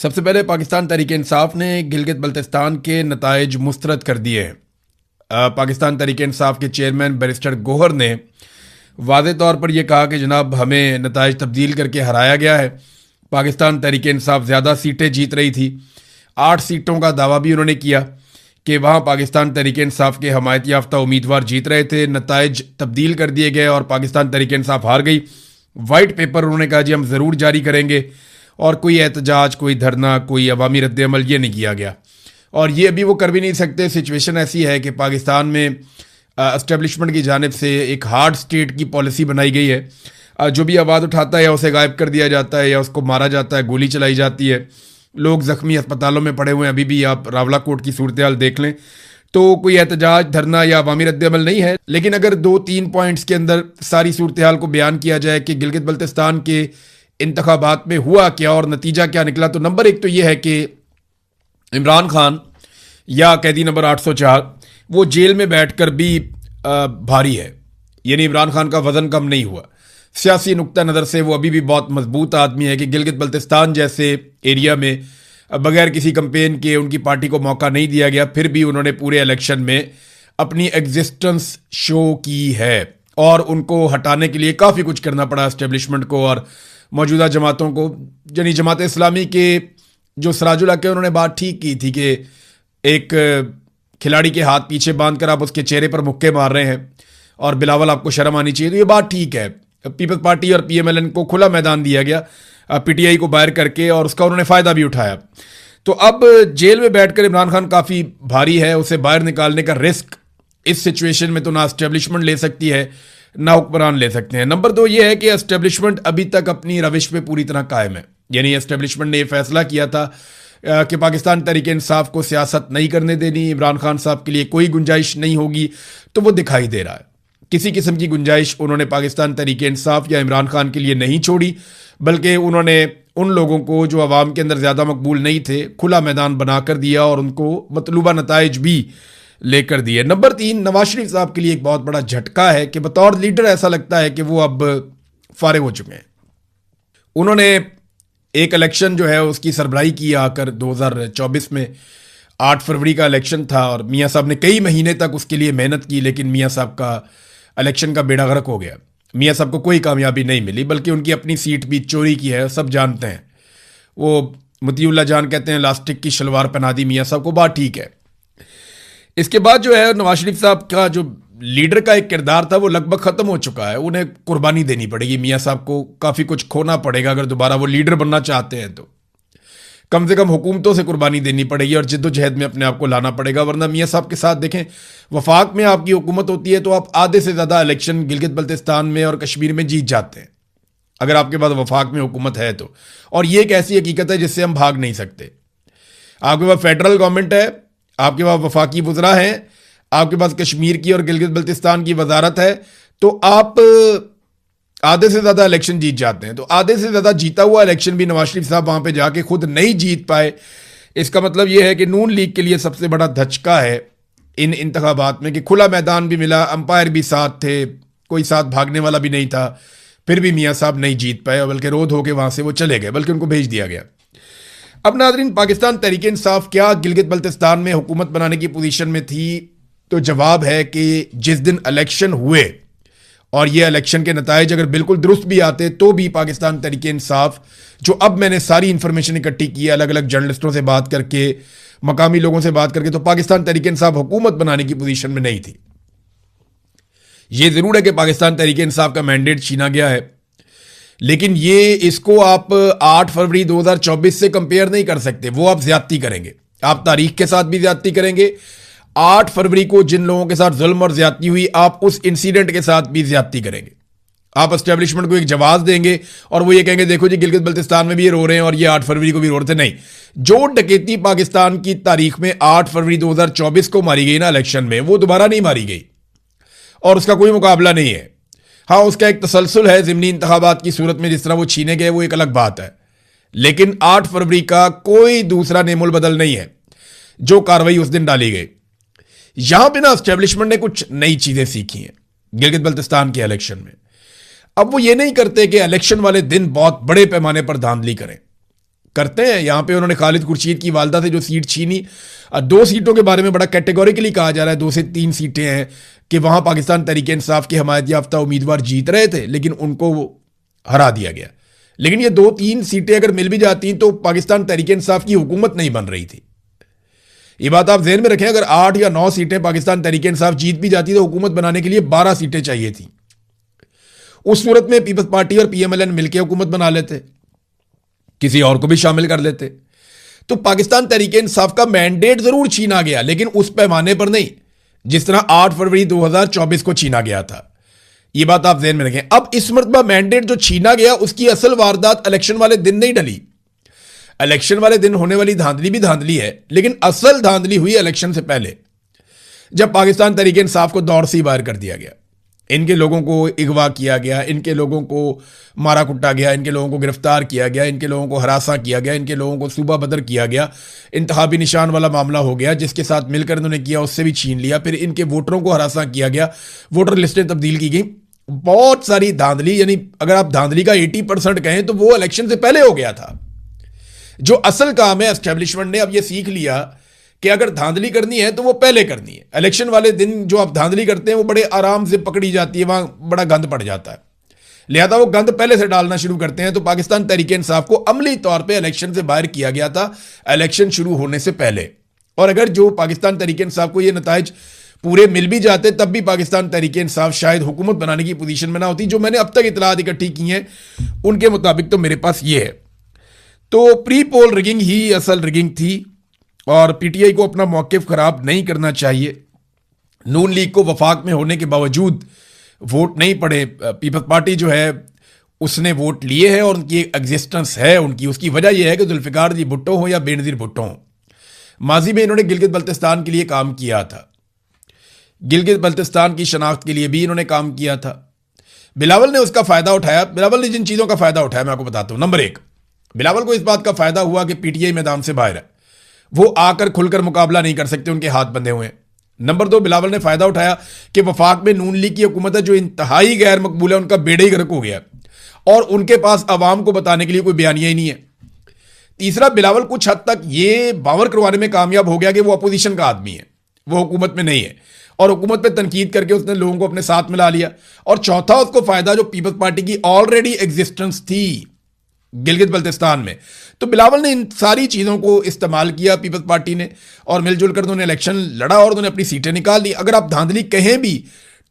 सबसे पहले पाकिस्तान तहरीक इंसाफ ने गिलगित बल्तिस्तान के नताइज मुस्तरद कर दिए हैं। पाकिस्तान तहरीक इंसाफ के चेयरमैन बैरिस्टर गोहर ने वाज़े तौर पर यह कहा कि जनाब हमें नताइज तब्दील करके हराया गया है। पाकिस्तान तहरीक इंसाफ ज़्यादा सीटें जीत रही थी। 8 सीटों का दावा भी उन्होंने किया कि वहाँ पाकिस्तान तहरीक इंसाफ के हमायत याफ्ता उम्मीदवार जीत रहे थे। नताइज तब्दील कर दिए गए और पाकिस्तान तहरीक इंसाफ हार गई। वाइट पेपर उन्होंने कहा जी हम ज़रूर जारी करेंगे और कोई एहतजाज, कोई धरना, कोई अवामी रद्द-ए-अमल ये नहीं किया गया और ये अभी वो कर भी नहीं सकते। सिचुएशन ऐसी है कि पाकिस्तान में एस्टेब्लिशमेंट की जानिब से एक हार्ड स्टेट की पॉलिसी बनाई गई है। जो भी आवाज़ उठाता है या उसे गायब कर दिया जाता है या उसको मारा जाता है, गोली चलाई जाती है। लोग ज़ख्मी अस्पतालों में पड़े हुए हैं। अभी भी आप रावला कोट की सूरत हाल देख लें तो कोई एहतजाज, धरना या अवामी रद्द-ए-अमल नहीं है। लेकिन अगर 2-3 पॉइंट्स के अंदर सारी सूरत हाल को बयान किया जाए कि गिलगित बल्तिस्तान के इंतखाबात में हुआ क्या और नतीजा क्या निकला, तो नंबर 1 तो ये है कि इमरान खान या कैदी नंबर 804 वो जेल में बैठकर भी भारी है, यानी इमरान खान का वजन कम नहीं हुआ। सियासी नुक्ता नज़र से वो अभी भी बहुत मजबूत आदमी है कि गिलगित बल्तिस्तान जैसे एरिया में बगैर किसी कंपेन के उनकी पार्टी को मौका नहीं दिया गया, फिर भी उन्होंने पूरे इलेक्शन में अपनी एग्जिस्टेंस शो की है और उनको हटाने के लिए काफ़ी कुछ करना पड़ा एस्टेब्लिशमेंट को और मौजूदा जमातों को। यानी जमात इस्लामी के जो सराजुल हक है उन्होंने बात ठीक की थी कि एक खिलाड़ी के हाथ पीछे बांधकर आप उसके चेहरे पर मुक्के मार रहे हैं और बिलावल आपको शर्म आनी चाहिए, तो ये बात ठीक है। पीपल्स पार्टी और पीएमएलएन को खुला मैदान दिया गया पीटीआई को बाहर करके और उसका उन्होंने फ़ायदा भी उठाया। तो अब जेल में बैठकर इमरान खान काफ़ी भारी है, उसे बाहर निकालने का रिस्क इस सिचुएशन में तो ना एस्टेब्लिशमेंट ले सकती है ना हुक्मरान ले सकते हैं। नंबर 2 ये है कि एस्टेब्लिशमेंट अभी तक अपनी रविश पे पूरी तरह कायम है। यानी एस्टेब्लिशमेंट ने यह फैसला किया था कि पाकिस्तान तहरीक इंसाफ को सियासत नहीं करने देनी, इमरान खान साहब के लिए कोई गुंजाइश नहीं होगी, तो वो दिखाई दे रहा है। किसी किस्म की गुंजाइश उन्होंने पाकिस्तान तहरीक इंसाफ या इमरान खान के लिए नहीं छोड़ी, बल्कि उन्होंने उन लोगों को जो अवाम के अंदर ज़्यादा मकबूल नहीं थे खुला मैदान बना कर दिया और उनको मतलूबा नताइज भी लेकर दिए। नंबर 3 नवाज शरीफ साहब के लिए एक बहुत बड़ा झटका है कि बतौर लीडर ऐसा लगता है कि वो अब फारिग हो चुके हैं। उन्होंने एक इलेक्शन जो है उसकी सरबराही की आकर 2024 में 8 फरवरी का इलेक्शन था और मियाँ साहब ने कई महीने तक उसके लिए मेहनत की, लेकिन मियाँ साहब का इलेक्शन का बेड़ा गर्क हो गया। मियाँ साहब को कोई कामयाबी नहीं मिली, बल्कि उनकी अपनी सीट भी चोरी की है, सब जानते हैं। वो मतीउल्लाह जान कहते हैं इलास्टिक की शलवार पहना दी मियाँ साहब को, बात ठीक है। इसके बाद जो है नवाज शरीफ साहब का जो लीडर का एक किरदार था वो लगभग ख़त्म हो चुका है। उन्हें कुर्बानी देनी पड़ेगी, मियाँ साहब को काफ़ी कुछ खोना पड़ेगा अगर दोबारा वो लीडर बनना चाहते हैं तो। कम से कम हुकूमतों से कुर्बानी देनी पड़ेगी और जिद्दोजहद में अपने आप को लाना पड़ेगा, वरना मियाँ साहब के साथ देखें वफाक में आपकी हुकूमत होती है तो आप आधे से ज़्यादा इलेक्शन गिलगित बल्तिस्तान में और कश्मीर में जीत जाते हैं अगर आपके पास वफाक में हुकूमत है तो। और ये एक ऐसी हकीकत है जिससे हम भाग नहीं सकते। आपके पास फेडरल गवर्नमेंट है, आपके पास वफाकी वज़रा हैं, आपके पास कश्मीर की और गिलगित बल्तिस्तान की वजारत है, तो आप आधे से ज़्यादा इलेक्शन जीत जाते हैं। तो आधे से ज़्यादा जीता हुआ इलेक्शन भी नवाज शरीफ साहब वहाँ पे जाके खुद नहीं जीत पाए। इसका मतलब ये है कि नून लीग के लिए सबसे बड़ा धचका है इन इंतखाबात में कि खुला मैदान भी मिला, अंपायर भी साथ थे, कोई साथ भागने वाला भी नहीं था, फिर भी मियाँ साहब नहीं जीत पाए, बल्कि रोध होकर वहाँ से वो चले गए, बल्कि उनको भेज दिया गया। अब नाज़रीन, पाकिस्तान तहरीक इंसाफ क्या गिलगित बल्तिस्तान में हुकूमत बनाने की पोजीशन में थी? तो जवाब है कि जिस दिन इलेक्शन हुए और ये इलेक्शन के नताइज अगर बिल्कुल दुरुस्त भी आते तो भी पाकिस्तान तहरीक इंसाफ, जो अब मैंने सारी इंफॉर्मेशन इकट्ठी की है अलग अलग जर्नलिस्टों से बात करके, मकामी लोगों से बात करके, तो पाकिस्तान तहरीक इंसाफ हुकूमत बनाने की पोजीशन में नहीं थी। ये ज़रूर है कि पाकिस्तान तहरीक इंसाफ का मैंडेट छीना गया है, लेकिन ये इसको आप 8 फरवरी 2024 से कंपेयर नहीं कर सकते। वो आप ज्यादती करेंगे, आप तारीख के साथ भी ज्यादती करेंगे। 8 फरवरी को जिन लोगों के साथ जुल्म और ज्यादती हुई, आप उस इंसिडेंट के साथ भी ज्यादती करेंगे। आप एस्टेब्लिशमेंट को एक जवाब देंगे और वो ये कहेंगे देखो जी गिलगित बल्तिस्तान में भी ये रो रहे हैं और ये 8 फरवरी को भी रो रहे थे। नहीं, जो डकैती पाकिस्तान की तारीख में 8 फरवरी 2024 को मारी गई ना इलेक्शन में, वो दोबारा नहीं मारी गई और उसका कोई मुकाबला नहीं है। हाँ, उसका एक तसलसल है ज़िमनी इंतखाबात की सूरत में, जिस तरह वो छीने गए वो एक अलग बात है, लेकिन 8 फरवरी का कोई दूसरा नेमुल बदल नहीं है जो कार्रवाई उस दिन डाली गई। यहां पे ना एस्टेब्लिशमेंट ने कुछ नई चीजें सीखी हैं गिलगित बल्तिस्तान के इलेक्शन में। अब वो ये नहीं करते कि इलेक्शन वाले दिन बहुत बड़े पैमाने पर धांधली करें। करते हैं। यहां पे उन्होंने खालिद खुर्शीद की वालदा से जो सीट छीनी, 2 सीटों के बारे में बड़ा कैटेगोरिकली कहा जा रहा है, 2 से 3 सीटें हैं कि वहां पाकिस्तान तहरीक इंसाफ के हमायत याफ्ता उम्मीदवार जीत रहे थे लेकिन उनको हरा दिया गया। लेकिन ये 2-3 सीटें अगर मिल भी जाती तो पाकिस्तान तहरीक इंसाफ की हुकूमत नहीं बन रही थी। ये बात आप ज़हन में रखें, अगर 8 या 9 सीटें पाकिस्तान तहरीक इंसाफ जीत भी जाती तो हुकूमत बनाने के लिए 12 सीटें चाहिए थी। उस सूरत में पीपल्स पार्टी और पीएमएलएन मिलकर हुकूमत बना लेते, किसी और को भी शामिल कर लेते। तो पाकिस्तान तहरीक इंसाफ का मैंडेट जरूर छीना गया लेकिन उस पैमाने पर नहीं जिस तरह 8 फरवरी 2024 को छीना गया था। यह बात आप ज़हन में रखें। अब इस मरतबा मैंडेट जो छीना गया उसकी असल वारदात इलेक्शन वाले दिन नहीं डली। इलेक्शन वाले दिन होने वाली धांधली भी धांधली है लेकिन असल धांधली हुई इलेक्शन से पहले, जब पाकिस्तान तहरीक इंसाफ को दौर से बाहर कर दिया गया। इनके लोगों को अगवा किया गया, इनके लोगों को मारा कुटा गया, इनके लोगों को गिरफ्तार किया गया, इनके लोगों को हरासा किया गया, इनके लोगों को सूबा बदर किया गया, इंतखाबी निशान वाला मामला हो गया, जिसके साथ मिलकर इन्होंने किया उससे भी छीन लिया, फिर इनके वोटरों को हरासा किया गया, वोटर लिस्टें तब्दील की गई, बहुत सारी धांधली। यानी अगर आप धांधली का 80% कहें तो वो इलेक्शन से पहले हो गया था। जो असल काम है एस्टेब्लिशमेंट ने अब ये सीख लिया कि अगर धांधली करनी है तो वो पहले करनी है। इलेक्शन वाले दिन जो आप धांधली करते हैं वो बड़े आराम से पकड़ी जाती है, वहां बड़ा गंद पड़ जाता है, लिहाजा वो गंद पहले से डालना शुरू करते हैं। तो पाकिस्तान तहरीक इंसाफ को अमली तौर पे इलेक्शन से बाहर किया गया था इलेक्शन शुरू होने से पहले। और अगर जो पाकिस्तान तहरीक इंसाफ को ये नताइज पूरे मिल भी जाते तब भी पाकिस्तान तहरीक इंसाफ शायद हुकूमत बनाने की पोजीशन में ना होती। जो मैंने अब तक इतलात इकट्ठी की हैं उनके मुताबिक तो मेरे पास ये है। तो प्री पोल रिगिंग ही असल रिगिंग थी और पीटीआई को अपना मौक़िफ़ खराब नहीं करना चाहिए। नून लीग को वफाक में होने के बावजूद वोट नहीं पड़े। पीपल्स पार्टी जो है उसने वोट लिए हैं और उनकी एग्जिस्टेंस है उनकी। उसकी वजह यह है कि जुल्फ़िकार जी भुट्टो हो या बेनज़ीर भुट्टो हो, माजी में इन्होंने गिलगित बल्तिस्तान के लिए काम किया था, गिलगित बल्तिस्तान की शनाख्त के लिए भी इन्होंने काम किया था। बिलावल ने उसका फ़ायदा उठाया। बिलावल ने जिन चीज़ों का फ़ायदा उठाया मैं आपको बताता हूँ। नंबर 1, बिलावल को इस बात का फ़ायदा हुआ कि पीटीआई मैदान से बाहर है, वो आकर खुलकर मुकाबला नहीं कर सकते, उनके हाथ बंधे हुए हैं। नंबर 2, बिलावल ने फ़ायदा उठाया कि वफाक में नून लीग की हुकूमत है जो इंतहाई गैर मकबूल है, उनका बेड़े ही गर्क हो गया और उनके पास अवाम को बताने के लिए कोई बयानिया ही नहीं है। तीसरा, बिलावल कुछ हद तक ये बावर करवाने में कामयाब हो गया कि वो अपोजिशन का आदमी है, वो हुकूमत में नहीं है और हुकूमत पे तनकीद करके उसने लोगों को अपने साथ मिला लिया। और चौथा, उसको फ़ायदा जो पीपल्स पार्टी की ऑलरेडी एग्जिस्टेंस थी गिलगित बल्तिस्तान में। तो बिलावल ने इन सारी चीज़ों को इस्तेमाल किया पीपल्स पार्टी ने और मिलजुल कर उन्होंने इलेक्शन लड़ा और उन्होंने अपनी सीटें निकाल ली। अगर आप धांधली कहें भी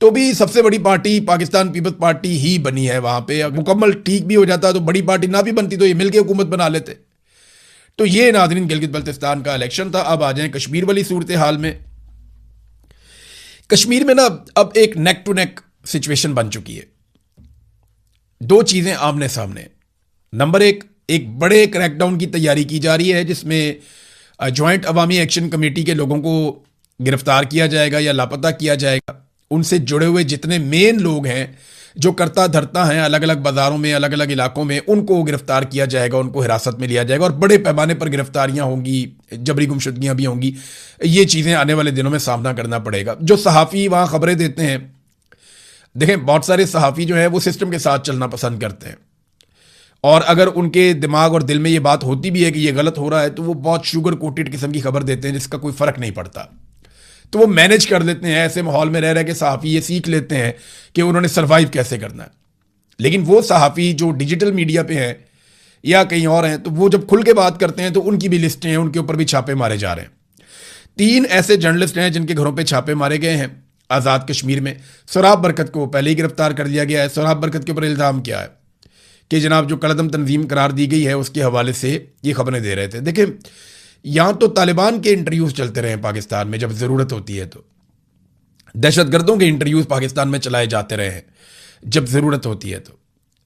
तो भी सबसे बड़ी पार्टी पाकिस्तान पीपल्स पार्टी ही बनी है। वहां पे मुकम्मल ठीक भी हो जाता तो बड़ी पार्टी ना भी बनती तो ये मिलकर हुकूमत बना लेते। तो ये नाज़रीन गिलगित बल्तिस्तान का इलेक्शन था। अब आ जाएं कश्मीर वाली सूरत हाल में। कश्मीर में ना अब एक नेक टू नेक सिचुएशन बन चुकी है। 2 चीज़ें आमने सामने। नंबर 1, एक बड़े क्रैकडाउन की तैयारी की जा रही है जिसमें जॉइंट अवामी एक्शन कमेटी के लोगों को गिरफ्तार किया जाएगा या लापता किया जाएगा। उनसे जुड़े हुए जितने मेन लोग हैं जो करता धरता हैं अलग अलग बाज़ारों में अलग अलग इलाकों में, उनको गिरफ्तार किया जाएगा, उनको हिरासत में लिया जाएगा और बड़े पैमाने पर गिरफ्तारियां होंगी, जबरी गुमशुदगियां भी होंगी। ये चीज़ें आने वाले दिनों में सामना करना पड़ेगा। जो सहाफ़ी वहाँ खबरें देते हैं, देखें बहुत सारे सहाफ़ी जो है वो सिस्टम के साथ चलना पसंद करते हैं और अगर उनके दिमाग और दिल में ये बात होती भी है कि ये गलत हो रहा है तो वो बहुत शुगर कोटेड किस्म की खबर देते हैं जिसका कोई फ़र्क नहीं पड़ता। तो वो मैनेज कर लेते हैं। ऐसे माहौल में रह के सहाफ़ी ये सीख लेते हैं कि उन्होंने सर्वाइव कैसे करना है। लेकिन वो सहाफ़ी जो डिजिटल मीडिया पे हैं या कहीं और हैं तो वो जब खुल के बात करते हैं तो उनकी भी लिस्टें हैं, उनके ऊपर भी छापे मारे जा रहे हैं। 3 ऐसे जर्नलिस्ट हैं जिनके घरों पर छापे मारे गए हैं आज़ाद कश्मीर में। सोराब बरकत को पहले ही गिरफ्तार कर लिया गया है। सोराब बरकत के ऊपर इल्ज़ाम क्या है कि जनाब जो कलदम तंजीम करार दी गई है उसके हवाले से ये खबरें दे रहे थे। देखिए यहाँ तो तालिबान के इंटरव्यूज़ चलते रहे पाकिस्तान में जब ज़रूरत होती है, तो दहशतगर्दों के इंटरव्यूज़ पाकिस्तान में चलाए जाते रहे हैं जब ज़रूरत होती है। तो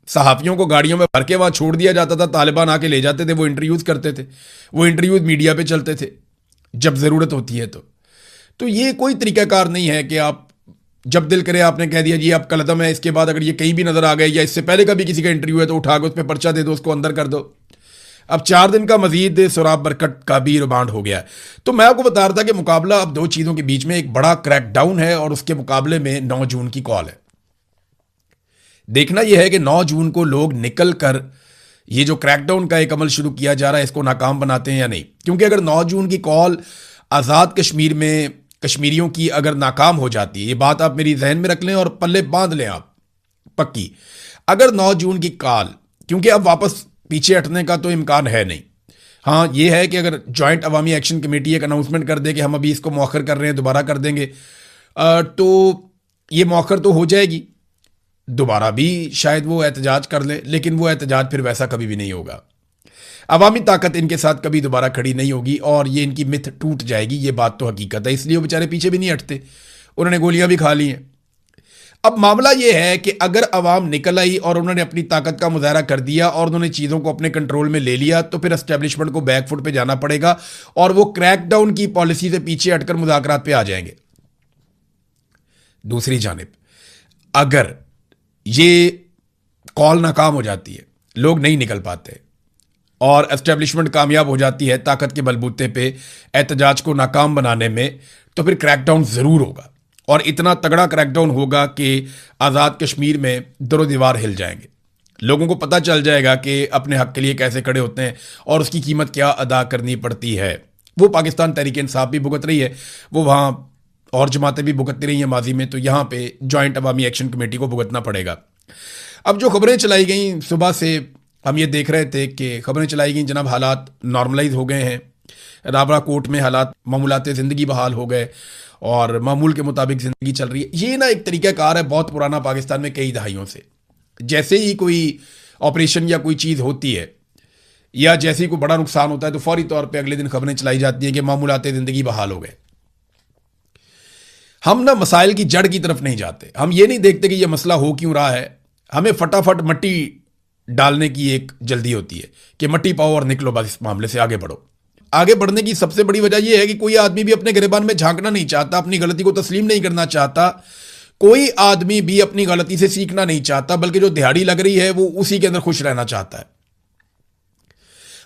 सहाफ़ियों को गाड़ियों में भर के वहाँ छोड़ दिया जाता था, तालिबान आके ले जाते थे, वो इंटरव्यूज़ करते थे, वो इंटरव्यूज़ मीडिया पर चलते थे जब ज़रूरत होती है। तो ये कोई तरीक़ाकार नहीं है कि आप जब दिल करे आपने कह दिया जी आप कलदम है, इसके बाद अगर ये कहीं भी नज़र आ गए या इससे पहले का भी किसी का इंटरव्यू है तो उठा के उस पर पर्चा दे दो, उसको अंदर कर दो। अब 4 दिन का मजीद सोराब बरकत का भी रिमांड हो गया है। तो मैं आपको बता रहा था कि मुकाबला अब 2 चीज़ों के बीच में, एक बड़ा क्रैकडाउन है और उसके मुकाबले में 9 जून की कॉल है। देखना यह है कि 9 जून को लोग निकल कर ये जो क्रैकडाउन का एक अमल शुरू किया जा रहा है इसको नाकाम बनाते हैं या नहीं। क्योंकि अगर 9 जून की कॉल आज़ाद कश्मीर में कश्मीरियों की अगर नाकाम हो जाती है, ये बात आप मेरी जहन में रख लें और पल्ले बांध लें आप पक्की, अगर 9 जून की कॉल, क्योंकि अब वापस पीछे हटने का तो इम्कान है नहीं। हाँ ये है कि अगर जॉइंट अवामी एक्शन कमेटी एक अनाउंसमेंट कर दे कि हम अभी इसको मौखर कर रहे हैं, दोबारा कर देंगे, तो ये मौखर तो हो जाएगी, दोबारा भी शायद वो एहतजाज कर ले, लेकिन वो एहतजाज फिर वैसा कभी भी नहीं होगा। अवामी ताकत इनके साथ कभी दोबारा खड़ी नहीं होगी और ये इनकी मिथ टूट जाएगी, ये बात तो हकीकत है। इसलिए वो बेचारे पीछे भी नहीं हटते, उन्होंने गोलियां भी खा ली हैं। अब मामला ये है कि अगर अवाम निकल आई और उन्होंने अपनी ताकत का मुजाहरा कर दिया और उन्होंने चीज़ों को अपने कंट्रोल में ले लिया, तो फिर एस्टेब्लिशमेंट को बैकफुट पे जाना पड़ेगा और वो क्रैकडाउन की पॉलिसी से पीछे हटकर मुज़ाकरात पे आ जाएंगे। दूसरी जानिब अगर ये कॉल नाकाम हो जाती है, लोग नहीं निकल पाते और एस्टेब्लिशमेंट कामयाब हो जाती है ताकत के बलबूते पे एहतजाज को नाकाम बनाने में, तो फिर क्रैकडाउन ज़रूर होगा और इतना तगड़ा क्रैकडाउन होगा कि आज़ाद कश्मीर में दरो दीवार हिल जाएंगे। लोगों को पता चल जाएगा कि अपने हक के लिए कैसे खड़े होते हैं और उसकी कीमत क्या अदा करनी पड़ती है। वो पाकिस्तान तहरीक इंसाफ भी भुगत रही है, वो वहाँ और जमातें भी भुगतती रही हैं माजी में, तो यहाँ पे जॉइंट अवामी एक्शन कमेटी को भुगतना पड़ेगा। अब जो खबरें चलाई गई सुबह से, हम ये देख रहे थे कि खबरें चलाई गई जनाब हालात नॉर्मलाइज हो गए हैं, रावरा कोर्ट में हालात मामूलात ज़िंदगी बहाल हो गए और मामूल के मुताबिक ज़िंदगी चल रही है। ये ना एक तरीक़ाकार है बहुत पुराना पाकिस्तान में कई दहाइयों से। जैसे ही कोई ऑपरेशन या कोई चीज़ होती है या जैसे ही कोई बड़ा नुकसान होता है तो फौरी तौर पे अगले दिन खबरें चलाई जाती हैं कि मामूलात ज़िंदगी बहाल हो गए। हम ना मसाइल की जड़ की तरफ नहीं जाते, हम ये नहीं देखते कि ये मसला हो क्यों रहा है, हमें फटाफट मट्टी डालने की एक जल्दी होती है कि मट्टी पाओ और निकलो, बस इस मामले से आगे बढ़ो। आगे बढ़ने की सबसे बड़ी वजह यह है कि कोई आदमी भी अपने गिरबान में झांकना नहीं चाहता, अपनी गलती को तस्लीम नहीं करना चाहता, कोई आदमी भी अपनी गलती से सीखना नहीं चाहता, बल्कि जो दिहाड़ी लग रही है वो उसी के अंदर खुश रहना चाहता है।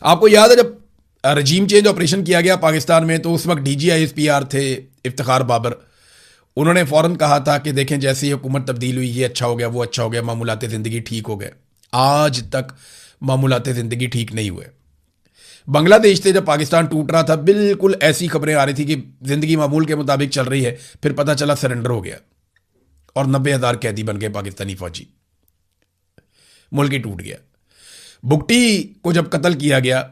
आपको याद है जब रजीम चेंज ऑपरेशन किया गया पाकिस्तान में, तो उस वक्त DGISPR थे इफ्तिखार बाबर, उन्होंने फौरन कहा था कि देखें जैसे ही हुकूमत तब्दील हुई ये अच्छा हो गया, वो अच्छा हो गया, मामूलात ज़िंदगी ठीक हो गए। आज तक मामूलात ज़िंदगी ठीक नहीं हुए। बांग्लादेश से जब पाकिस्तान टूट रहा था बिल्कुल ऐसी खबरें आ रही थी कि ज़िंदगी मामूल के मुताबिक चल रही है, फिर पता चला सरेंडर हो गया और 90,000 कैदी बन गए पाकिस्तानी फौजी, मुल्क ही टूट गया। बुगटी को जब कत्ल किया गया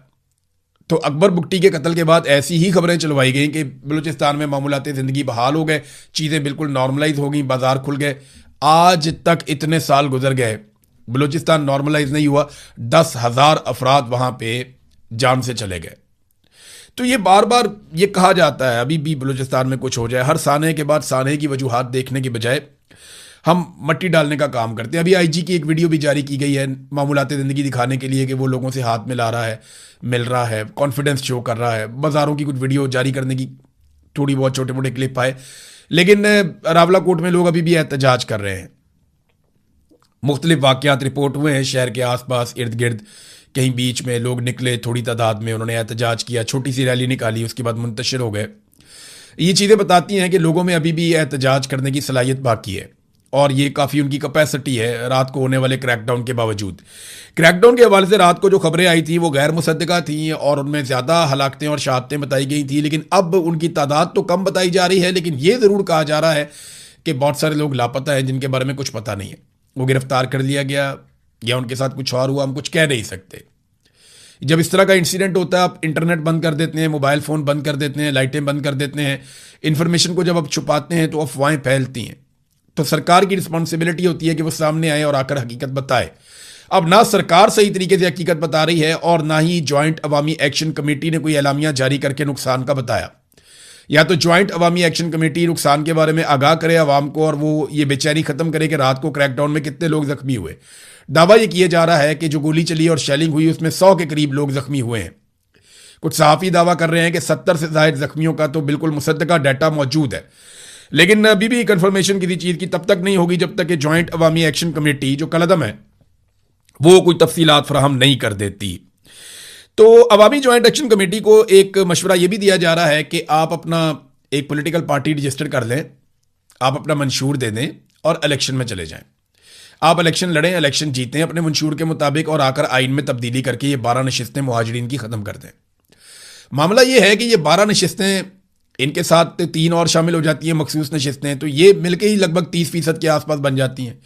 तो अकबर बुगटी के कत्ल के बाद ऐसी ही खबरें चलवाई गई कि बलूचिस्तान में मामूलात ज़िंदगी बहाल हो गए, चीज़ें बिल्कुल नॉर्मलाइज हो गई, बाजार खुल गए। आज तक इतने साल गुजर गए, बलूचिस्तान नॉर्मलाइज नहीं हुआ, 10,000 अफराद वहाँ पे जान से चले गए। तो ये बार बार ये कहा जाता है अभी भी बलूचिस्तान में कुछ हो जाए, हर साने के बाद साने की वजूहात देखने की बजाय हम मट्टी डालने का काम करते हैं। अभी IG की एक वीडियो भी जारी की गई है मामूलात ज़िंदगी दिखाने के लिए कि वो लोगों से हाथ मिला रहा है, मिल रहा है, कॉन्फिडेंस शो कर रहा है। बाज़ारों की कुछ वीडियो जारी करने की थोड़ी बहुत छोटे मोटे क्लिप आए, लेकिन रावला कोट में लोग अभी भी एहतजाज कर रहे हैं। मुख्तलिफ वाक़यात रिपोर्ट हुए हैं शहर के आसपास इर्द गिर्द, कहीं बीच में लोग निकले थोड़ी तादाद में, उन्होंने एहतजाज किया, छोटी सी रैली निकाली, उसके बाद मुंतशिर हो गए। ये चीज़ें बताती हैं कि लोगों में अभी भी एहतजाज करने की सलाहियत बाकी है और ये काफ़ी उनकी कैपेसिटी है रात को होने वाले क्रैकडाउन के बावजूद। क्रैकडाउन के हवाले से रात को जो खबरें आई थी वो गैर मुसद्दका थी और उनमें ज़्यादा हलाकतें और शहादतें बताई गई थी, लेकिन अब उनकी तादाद तो कम बताई जा रही है, लेकिन ये ज़रूर कहा जा रहा है कि बहुत सारे लोग लापता हैं जिनके बारे में कुछ पता नहीं है, वो गिरफ्तार कर लिया गया या उनके साथ कुछ और हुआ, हम कुछ कह नहीं सकते। जब इस तरह का इंसिडेंट होता है आप इंटरनेट बंद कर देते हैं, मोबाइल फ़ोन बंद कर देते हैं, लाइटें बंद कर देते हैं, इन्फॉर्मेशन को जब आप छुपाते हैं तो अफवाहें फैलती हैं। तो सरकार की रिस्पॉन्सिबिलिटी होती है कि वो सामने आए और आकर हकीकत बताए। अब ना सरकार सही तरीके से हकीकत बता रही है और ना ही जॉइंट अवामी एक्शन कमेटी ने कोई एलामिया जारी करके नुकसान का बताया। या तो जॉइंट अवामी एक्शन कमेटी नुकसान के बारे में आगाह करे आवाम को और वो ये बेचैनी ख़त्म करे कि रात को क्रैकडाउन में कितने लोग ज़ख्मी हुए। दावा ये किया जा रहा है कि जो गोली चली और शेलिंग हुई उसमें 100 के करीब लोग ज़ख्मी हुए हैं। कुछ सहाफ़ी दावा कर रहे हैं कि 70 से ज़ायद ज़ख्मियों का तो बिल्कुल मुसद्दका डाटा मौजूद है, लेकिन अभी भी कंफर्मेशन किसी चीज़ की तब तक नहीं होगी जब तक कि जॉइंट अवामी एक्शन कमेटी जो कलअदम है वो कोई तफसीलात फराहम नहीं कर देती। तो अवामी जॉइंट एक्शन कमेटी को एक मशवरा ये भी दिया जा रहा है कि आप अपना एक पॉलिटिकल पार्टी रजिस्टर कर लें, आप अपना मंशूर दे दें और इलेक्शन में चले जाएं। आप इलेक्शन लड़ें, इलेक्शन जीतें अपने मंशूर के मुताबिक और आकर आइन में तब्दीली करके ये 12 नशिस्तें मुहाजिरीन की ख़त्म कर दें। मामला ये है कि ये 12 नशिस्तें, इनके साथ 3 और शामिल हो जाती हैं मखसूस नशिस्तें, तो ये मिलके ही लगभग 30% के आसपास बन जाती हैं।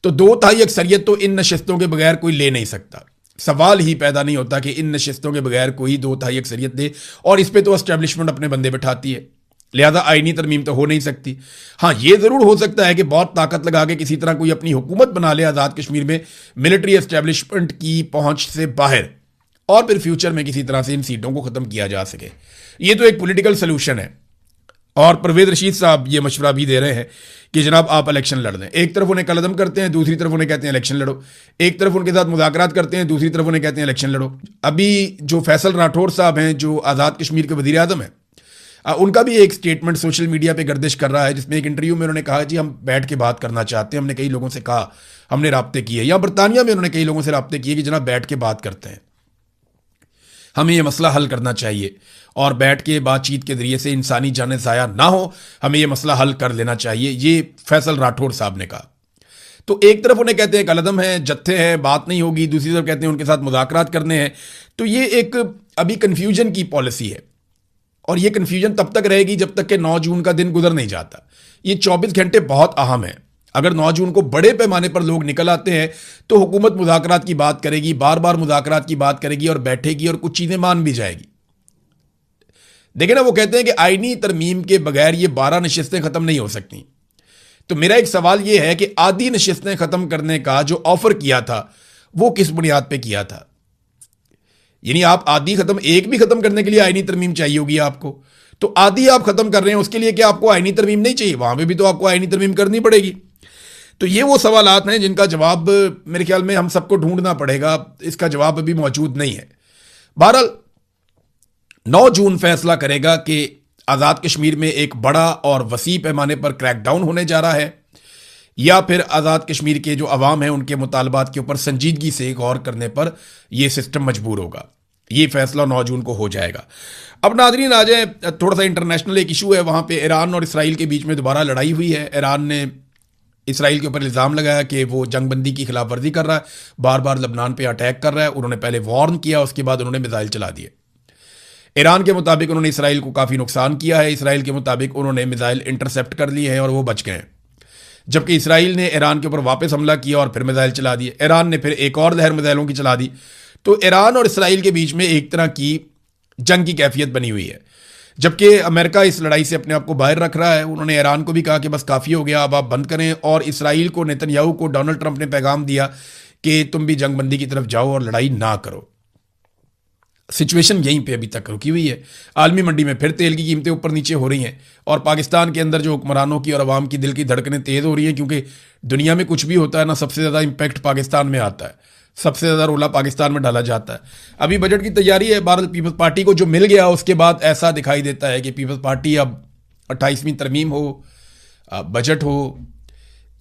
तो 2/3 अक्सरियत तो इन नशिस्तों के बगैर कोई ले नहीं सकता। सवाल ही पैदा नहीं होता कि इन नशिस्तों के बगैर कोई 2/3 अक्सरियत दे, और इस पर तो एस्टेब्लिशमेंट अपने बंदे बैठाती है, लिहाजा आईनी तरमीम तो हो नहीं सकती। हाँ, ये ज़रूर हो सकता है कि बहुत ताकत लगा के किसी तरह कोई अपनी हुकूमत बना ले आज़ाद कश्मीर में मिलिट्री एस्टेब्लिशमेंट की पहुंच से बाहर, और फिर फ्यूचर में किसी तरह से इन सीटों को ख़त्म किया जा सके। ये तो एक पॉलिटिकल सोल्यूशन है। और परवेज रशीद साहब ये मशवरा भी दे रहे हैं कि जनाब आप इलेक्शन लड़ दें। एक तरफ उन्हें कलदम करते हैं, दूसरी तरफ उन्हें कहते हैं इलेक्शन लड़ो। एक तरफ उनके साथ मुज़ाकरात करते हैं, दूसरी तरफ उन्हें कहते हैं इलेक्शन लड़ो। अभी जो फैसल राठौर साहब हैं, जो आज़ाद कश्मीर के वज़ीर आज़म हैं, उनका भी एक स्टेटमेंट सोशल मीडिया पे गर्दिश कर रहा है, जिसमें एक इंटरव्यू में उन्होंने कहा जी हम बैठ के बात करना चाहते हैं। हमने कई लोगों से कहा, हमने राब्ते किए, या बरतानिया में उन्होंने कई लोगों से राब्ते किए कि जनाब बैठ के बात करते हैं, हमें ये मसला हल करना चाहिए, और बैठ के बातचीत के जरिए से इंसानी जानें ज़ाया ना हो, हमें ये मसला हल कर लेना चाहिए। ये फैसल राठौर साहब ने कहा। तो एक तरफ उन्हें कहते हैं कलदम है, जत्थे हैं, बात नहीं होगी, दूसरी तरफ कहते हैं उनके साथ मुज़ाकरात करने हैं। तो ये एक अभी कन्फ्यूजन की पॉलिसी है, और ये कन्फ्यूजन तब तक रहेगी जब तक कि 9 जून का दिन गुजर नहीं जाता। ये 24 घंटे बहुत अहम है। अगर 9 जून को बड़े पैमाने पर लोग निकल आते हैं तो हुकूमत मुज़ाकरात की बात करेगी, बार बार मुज़ाकरात की बात करेगी और बैठेगी और कुछ चीज़ें मान भी जाएगी। देखिए ना, वो कहते हैं कि आईनी तरमीम के बगैर ये 12 नशिस्तें ख़त्म नहीं हो सकती। तो मेरा एक सवाल ये है कि आधी नशिस्तें ख़त्म करने का जो ऑफर किया था वो किस बुनियाद पे किया था? यानी आप आधी खत्म, एक भी खत्म करने के लिए आईनी तरमीम चाहिए होगी आपको, तो आधी आप खत्म कर रहे हैं, उसके लिए क्या आपको आईनी तरमीम नहीं चाहिए? वहां पे भी तो आपको आईनी तरमीम करनी पड़ेगी। तो ये वो सवालात हैं जिनका जवाब मेरे ख्याल में हम सबको ढूंढना पड़ेगा, इसका जवाब अभी मौजूद नहीं है। बहरहाल 9 जून फैसला करेगा कि आज़ाद कश्मीर में एक बड़ा और वसी पैमाने पर क्रैकडाउन होने जा रहा है, या फिर आज़ाद कश्मीर के जो अवाम है उनके मुतालबात के ऊपर संजीदगी से गौर करने पर यह सिस्टम मजबूर होगा। ये फैसला 9 जून को हो जाएगा। अब नाज़रीन आ जाए, थोड़ा सा इंटरनेशनल एक इशू है, वहाँ पे ईरान और इसराइल के बीच में दोबारा लड़ाई हुई है। ईरान ने इसराइल के ऊपर इल्ज़ाम लगाया कि वो जंगबंदी की खिलाफ वर्जी कर रहा है, बार बार लबनान पे अटैक कर रहा है। उन्होंने पहले वार्न किया, उसके बाद उन्होंने मिसाइल चला दिए। ईरान के मुताबिक उन्होंने इसराइल को काफ़ी नुकसान किया है। इसराइल के मुताबिक उन्होंने मिसाइल इंटरसेप्ट कर लिए हैं और वो बच गए हैं, जबकि इसराइल ने ईरान के ऊपर वापस हमला किया और फिर मिसाइल चला दिए। ईरान ने फिर एक और लहर मिसाइलों की चला दी। तो ईरान और इसराइल के बीच में एक तरह की जंग की कैफियत बनी हुई है, जबकि अमेरिका इस लड़ाई से अपने आप को बाहर रख रहा है। उन्होंने ईरान को भी कहा कि बस काफ़ी हो गया, अब आप बंद करें, और इसराइल को, नेतन्याहू को डोनाल्ड ट्रंप ने पैगाम दिया कि तुम भी जंगबंदी की तरफ जाओ और लड़ाई ना करो। सिचुएशन यहीं पे अभी तक रुकी हुई है। आलमी मंडी में फिर तेल की कीमतें ऊपर नीचे हो रही हैं, और पाकिस्तान के अंदर जो हुक्मरानों की और अवाम की दिल की धड़कनें तेज़ हो रही हैं, क्योंकि दुनिया में कुछ भी होता है ना, सबसे ज़्यादा इम्पैक्ट पाकिस्तान में आता है, सबसे ज़्यादा रोला पाकिस्तान में डाला जाता है। अभी बजट की तैयारी है, भारत पीपल्स पार्टी को जो मिल गया उसके बाद ऐसा दिखाई देता है कि पीपल्स पार्टी अब 28वीं तरमीम हो, बजट हो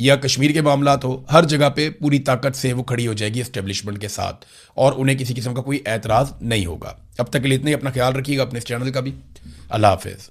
या कश्मीर के मामलात हो, हर जगह पे पूरी ताकत से वो खड़ी हो जाएगी एस्टेब्लिशमेंट के साथ, और उन्हें किसी किस्म का कोई एतराज़ नहीं होगा। अब तक के लिए इतने ही। अपना ख्याल रखिएगा, अपने इस चैनल का भी। अल्लाह हाफिज़।